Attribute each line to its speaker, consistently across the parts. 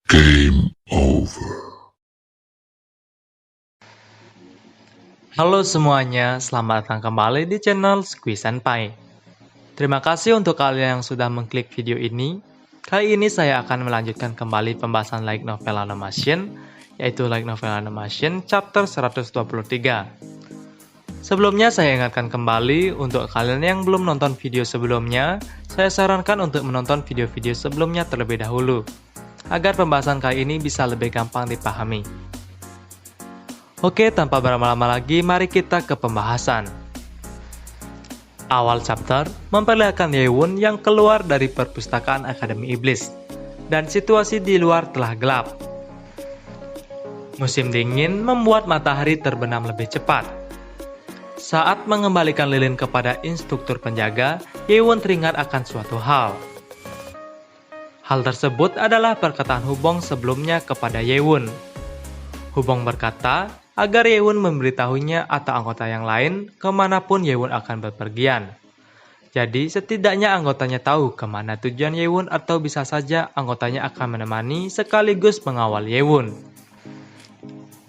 Speaker 1: Game over.
Speaker 2: Halo semuanya, selamat datang kembali di channel Squee Senpai. Terima kasih untuk kalian yang sudah mengklik video ini. Kali ini saya akan melanjutkan kembali pembahasan light novel animation, yaitu light novel animation chapter 123. Sebelumnya saya ingatkan kembali untuk kalian yang belum nonton video sebelumnya, saya sarankan untuk menonton video-video sebelumnya terlebih dahulu, agar pembahasan kali ini bisa lebih gampang dipahami. Oke, tanpa berlama-lama lagi, mari kita ke pembahasan. Awal chapter memperlihatkan Yewon yang keluar dari perpustakaan Akademi Iblis, dan situasi di luar telah gelap. Musim dingin membuat matahari terbenam lebih cepat. Saat mengembalikan lilin kepada instruktur penjaga, Yewon teringat akan suatu hal. Hal tersebut adalah perkataan Hubong sebelumnya kepada Yewon. Hubong berkata agar Yewon memberitahunya atau anggota yang lain kemanapun Yewon akan berpergian. Jadi setidaknya anggotanya tahu kemana tujuan Yewon atau bisa saja anggotanya akan menemani sekaligus mengawal Yewon.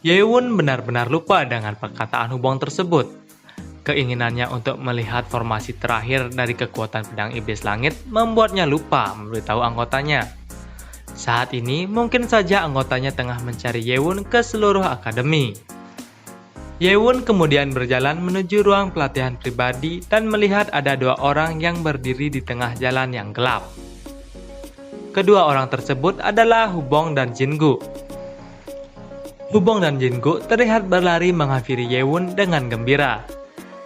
Speaker 2: Yewon benar-benar lupa dengan perkataan Hubong tersebut. Keinginannya untuk melihat formasi terakhir dari kekuatan pedang iblis langit membuatnya lupa memberitahu anggotanya. Saat ini mungkin saja anggotanya tengah mencari Yewon ke seluruh akademi. Yewon kemudian berjalan menuju ruang pelatihan pribadi dan melihat ada dua orang yang berdiri di tengah jalan yang gelap. Kedua orang tersebut adalah Hubong dan Jingu. Hubong dan Jingu terlihat berlari menghampiri Yewon dengan gembira.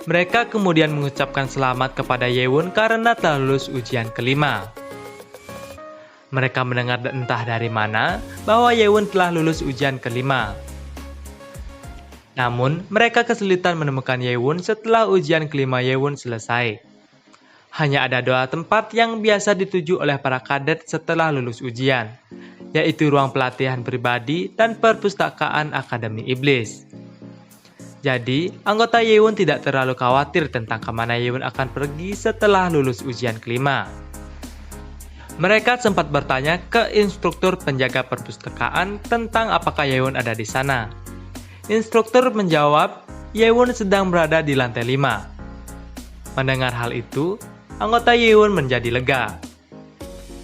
Speaker 2: Mereka kemudian mengucapkan selamat kepada Yewon karena telah lulus ujian kelima. Mereka mendengar entah dari mana bahwa Yewon telah lulus ujian kelima. Namun, mereka kesulitan menemukan Yewon setelah ujian kelima Yewon selesai. Hanya ada dua tempat yang biasa dituju oleh para kadet setelah lulus ujian, yaitu ruang pelatihan pribadi dan perpustakaan Akademi Iblis. Jadi, anggota Yewon tidak terlalu khawatir tentang kemana Yewon akan pergi setelah lulus ujian kelima. Mereka sempat bertanya ke instruktur penjaga perpustakaan tentang apakah Yewon ada di sana. Instruktur menjawab, Yewon sedang berada di lantai 5. Mendengar hal itu, anggota Yewon menjadi lega.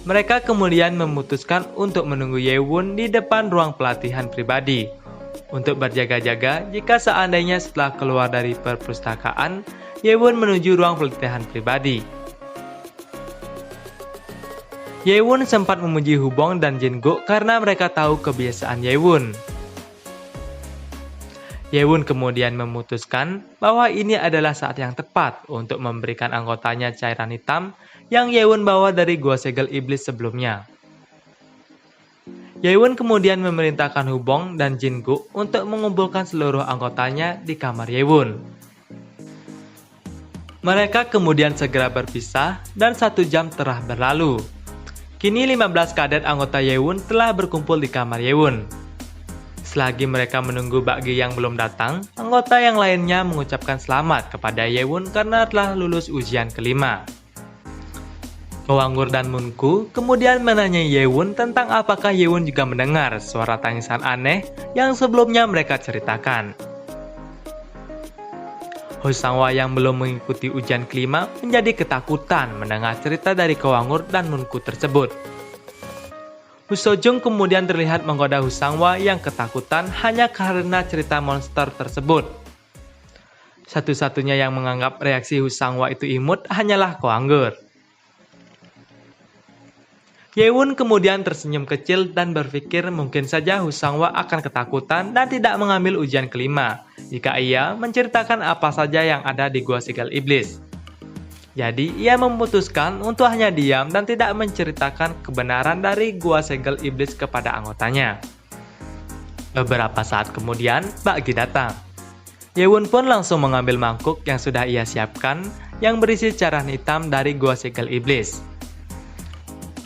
Speaker 2: Mereka kemudian memutuskan untuk menunggu Yewon di depan ruang pelatihan pribadi, untuk berjaga-jaga jika seandainya setelah keluar dari perpustakaan, Yewon menuju ruang pelatihan pribadi. Yewon sempat memuji Hubong dan Jingu karena mereka tahu kebiasaan Yewon. Yewon kemudian memutuskan bahwa ini adalah saat yang tepat untuk memberikan anggotanya cairan hitam yang Yewon bawa dari Gua Segel Iblis sebelumnya. Yewon kemudian memerintahkan Hubong dan Jingu untuk mengumpulkan seluruh anggotanya di kamar Yewon. Mereka kemudian segera berpisah dan 1 jam telah berlalu. Kini 15 kadet anggota Yewon telah berkumpul di kamar Yewon. Selagi mereka menunggu Bakgi yang belum datang, anggota yang lainnya mengucapkan selamat kepada Yewon karena telah lulus ujian kelima. Hwanggur dan Munku kemudian menanyai Yewon tentang apakah Yewon juga mendengar suara tangisan aneh yang sebelumnya mereka ceritakan. Hosangwa yang belum mengikuti ujian kelima menjadi ketakutan mendengar cerita dari Hwanggur dan Munku tersebut. Husojung kemudian terlihat menggoda Hosangwa yang ketakutan hanya karena cerita monster tersebut. Satu-satunya yang menganggap reaksi Hosangwa itu imut hanyalah Hwanggur. Yewon kemudian tersenyum kecil dan berpikir mungkin saja Hosangwa akan ketakutan dan tidak mengambil ujian kelima jika ia menceritakan apa saja yang ada di Gua Segel Iblis. Jadi ia memutuskan untuk hanya diam dan tidak menceritakan kebenaran dari Gua Segel Iblis kepada anggotanya. Beberapa saat kemudian, Bakgi datang. Yewon pun langsung mengambil mangkuk yang sudah ia siapkan yang berisi cairan hitam dari Gua Segel Iblis.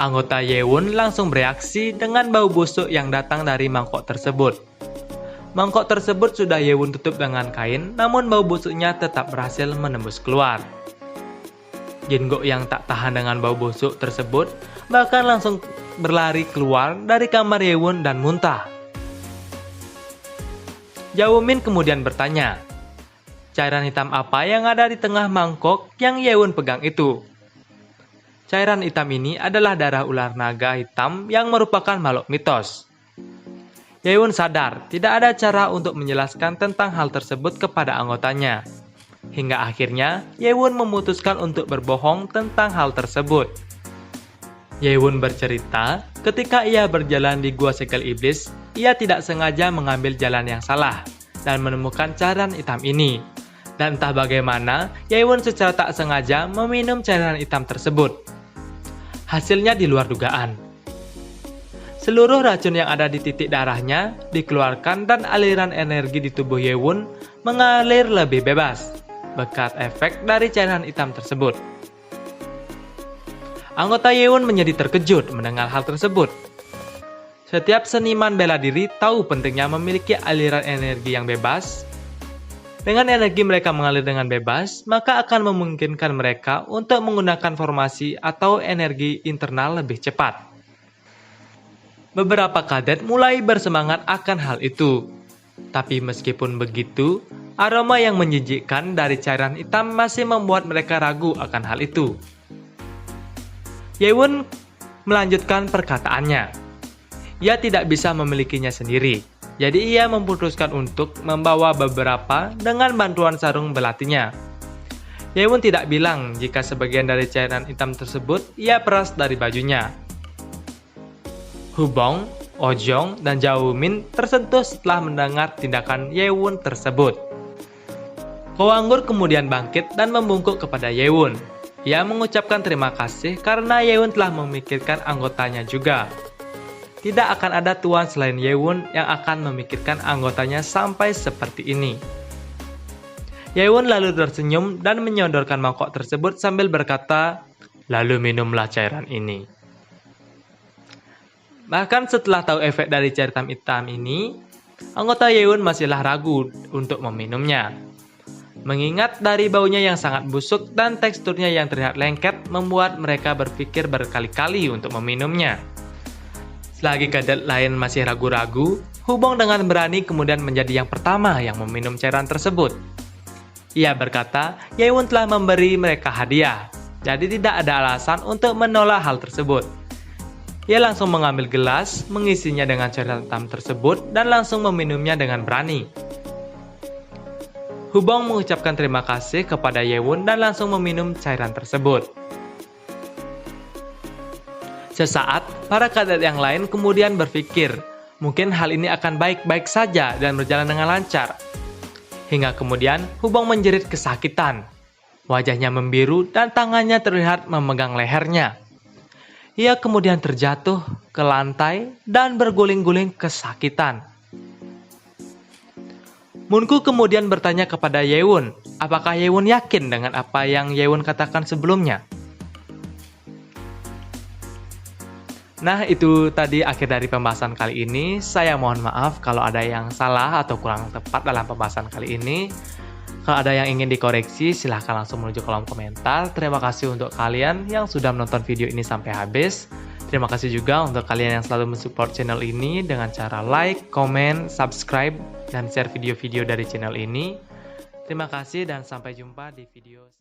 Speaker 2: Anggota Yewon langsung bereaksi dengan bau busuk yang datang dari mangkok tersebut. Mangkok tersebut sudah Yewon tutup dengan kain, namun bau busuknya tetap berhasil menembus keluar. Jingu yang tak tahan dengan bau busuk tersebut bahkan langsung berlari keluar dari kamar Yewon dan muntah. Jawomin kemudian bertanya, cairan hitam apa yang ada di tengah mangkok yang Yewon pegang itu? Cairan hitam ini adalah darah ular naga hitam yang merupakan makhluk mitos. Yewon sadar tidak ada cara untuk menjelaskan tentang hal tersebut kepada anggotanya. Hingga akhirnya, Yewon memutuskan untuk berbohong tentang hal tersebut. Yewon bercerita, ketika ia berjalan di Gua Segel Iblis, ia tidak sengaja mengambil jalan yang salah dan menemukan cairan hitam ini. Dan entah bagaimana, Yewon secara tak sengaja meminum cairan hitam tersebut. Hasilnya di luar dugaan. Seluruh racun yang ada di titik darahnya dikeluarkan dan aliran energi di tubuh Yewon mengalir lebih bebas, berkat efek dari cairan hitam tersebut. Anggota Yewon menjadi terkejut mendengar hal tersebut. Setiap seniman bela diri tahu pentingnya memiliki aliran energi yang bebas. Dengan energi mereka mengalir dengan bebas, maka akan memungkinkan mereka untuk menggunakan formasi atau energi internal lebih cepat. Beberapa kadet mulai bersemangat akan hal itu. Tapi meskipun begitu, aroma yang menjijikkan dari cairan hitam masih membuat mereka ragu akan hal itu. Yewon melanjutkan perkataannya. Ia tidak bisa memilikinya sendiri, jadi ia memutuskan untuk membawa beberapa dengan bantuan sarung belatinya. Yewon tidak bilang jika sebagian dari cairan hitam tersebut ia peras dari bajunya. Hubong, Ojong, dan Jawomin tersentuh setelah mendengar tindakan Yewon tersebut. Koanggur kemudian bangkit dan membungkuk kepada Yewon. Ia mengucapkan terima kasih karena Yewon telah memikirkan anggotanya juga. Tidak akan ada tuan selain Yewon yang akan memikirkan anggotanya sampai seperti ini. Yewon lalu tersenyum dan menyodorkan mangkok tersebut sambil berkata, "Lalu minumlah cairan ini." Bahkan setelah tahu efek dari cairan hitam ini, anggota Yewon masihlah ragu untuk meminumnya. Mengingat dari baunya yang sangat busuk dan teksturnya yang terlihat lengket membuat mereka berpikir berkali-kali untuk meminumnya. Selagi kadet lain masih ragu-ragu, Hubong dengan berani kemudian menjadi yang pertama yang meminum cairan tersebut. Ia berkata, Yewon telah memberi mereka hadiah, jadi tidak ada alasan untuk menolak hal tersebut. Ia langsung mengambil gelas, mengisinya dengan cairan hitam tersebut, dan langsung meminumnya dengan berani. Hubong mengucapkan terima kasih kepada Yewon dan langsung meminum cairan tersebut. Sesaat, para kadet yang lain kemudian berpikir, mungkin hal ini akan baik-baik saja dan berjalan dengan lancar. Hingga kemudian, Hubong menjerit kesakitan. Wajahnya membiru dan tangannya terlihat memegang lehernya. Ia kemudian terjatuh ke lantai dan berguling-guling kesakitan. Munku kemudian bertanya kepada Yewon, apakah Yewon yakin dengan apa yang Yewon katakan sebelumnya? Nah, itu tadi akhir dari pembahasan kali ini. Saya mohon maaf kalau ada yang salah atau kurang tepat dalam pembahasan kali ini. Kalau ada yang ingin dikoreksi, silahkan langsung menuju kolom komentar. Terima kasih untuk kalian yang sudah menonton video ini sampai habis. Terima kasih juga untuk kalian yang selalu mensupport channel ini dengan cara like, comment, subscribe, dan share video-video dari channel ini. Terima kasih dan sampai jumpa di video